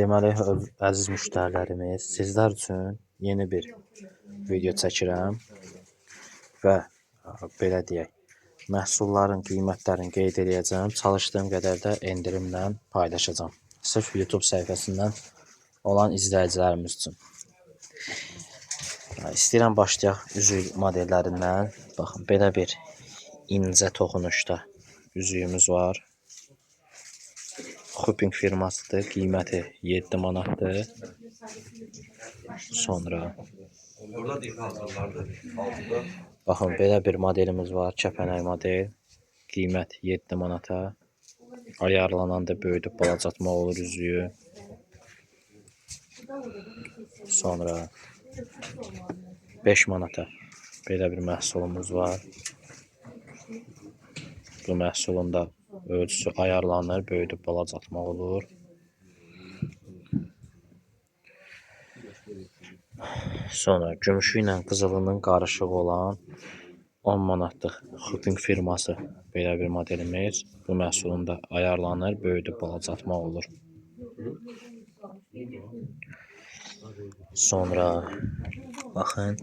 Deməli, əziz müştərilərimiz, sizlər üçün yeni bir video çəkirəm və belə deyək, məhsulların qiymətlərini qeyd edəcəm. Çalışdığım qədər də endirimlə paylaşacağam. Sırf YouTube səhifəsindən olan izləyicilərimiz üçün. İstəyirəm başlayaq üzük modellərindən. Baxın, belə bir incə toxunuşda üzüyümüz var. Xuping firmasıdır. Qiyməti 7 manatdır. Sonra baxın, belə bir modelimiz var. Kəpənək model. Qiymət 7 manata. Ayarlananda böyüdüb balacatmaq olur üzüyü. Sonra 5 manata belə bir məhsulumuz var. Bu məhsulun da ölçüsü ayarlanır, böyüdüb balacatmaq olur. Sonra gümüşü ilə qızılının qarışığı olan 10 manatlıq Xuping firması belə bir modelimiz. Bu məhsulun da ayarlanır, böyüdüb balacatmaq olur. Sonra baxın,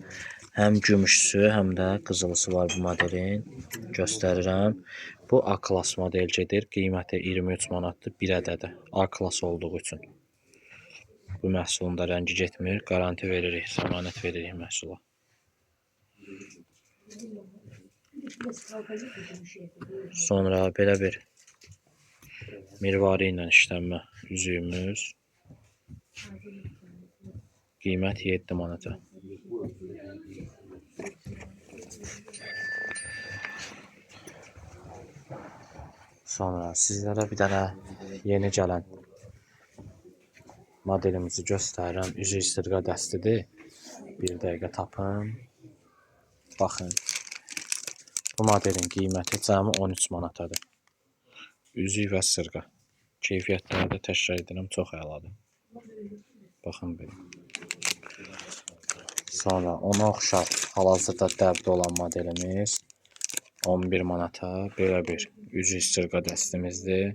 həm gümüşsü, həm də qızılısı var bu modelin. Göstərirəm. Bu A-klass model gedir. Qiyməti 23 manatdır bir ədədi. A-klass olduğu üçün. Bu məhsulun da rəngi getmir. Garanti veririk, zəmanət veririk məhsula. Sonra belə bir mirvari ilə işlənmə üzüyümüz. Qiymət 7 manata. Sonra sizlərə bir dənə yeni gələn modelimizi göstərirəm. Üzük sırğa dəstidir. Bir dəqiqə tapın. Baxın. Bu modelin qiyməti cəmi 13 manatadır. Üzük və sırğa. Keyfiyyətləri də təkrar edirəm, çox əladır. Baxın belə. Sonra ona oxşar hal-hazırda dəbdə olan modelimiz 11 manata belə bir üzük sırğa dəstimizdir.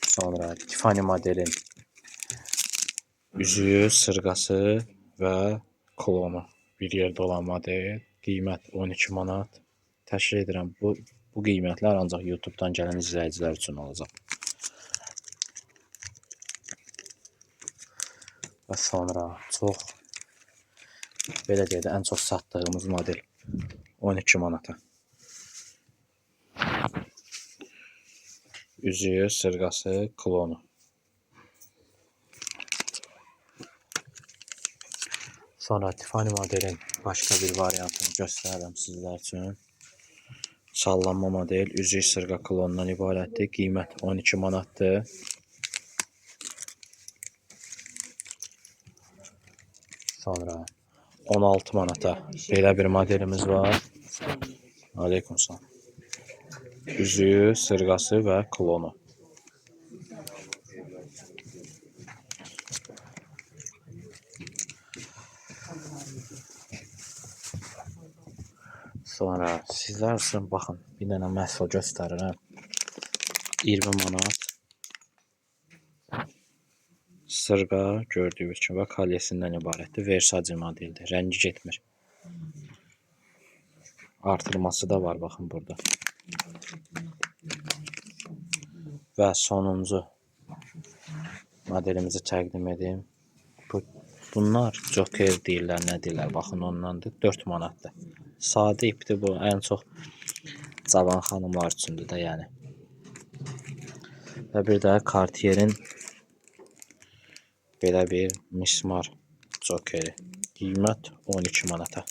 Sonra Tiffany modelin üzüyü, sırğası və klonu bir yerdə olan model. Qiymət 12 manat. Təşkil edirəm, bu qiymətlər ancaq YouTube'dan gələn izləyicilər üçün olacaq. Və sonra çox, belə deyək də, ən çox satdığımız model 12 manata. Üzüyü, sırğası, klonu. Sonra Tiffany modelin başqa bir variantını göstərirəm sizlər üçün. Sallanma model, üzük, sırğa, klondan ibarətdir. Qiymət 12 manatdır. Sonra 16 manata belə bir modelimiz var. Aleykümselam. Üzüyü, sırğası və klonu. Sonra sizlər üçün baxın, bir dənə məhsul göstərirəm. 20 manat. Sırğa gördüyünüz kimi və kolyesindən ibarətdir. Versace modeldir. Rəngi getmir. Artırması da var, baxın burada. Və sonuncu modelimizi təqdim edeyim. Bunlar Joker deyirlər, nə deyirlər, baxın ondandır. 4 manatdır. Sadə ipdir bu, ən çox cavan xanımlar üçündür də, yəni. Və bir də Cartier'in belə bir mismar Jokeri. Qiymət 12 manata.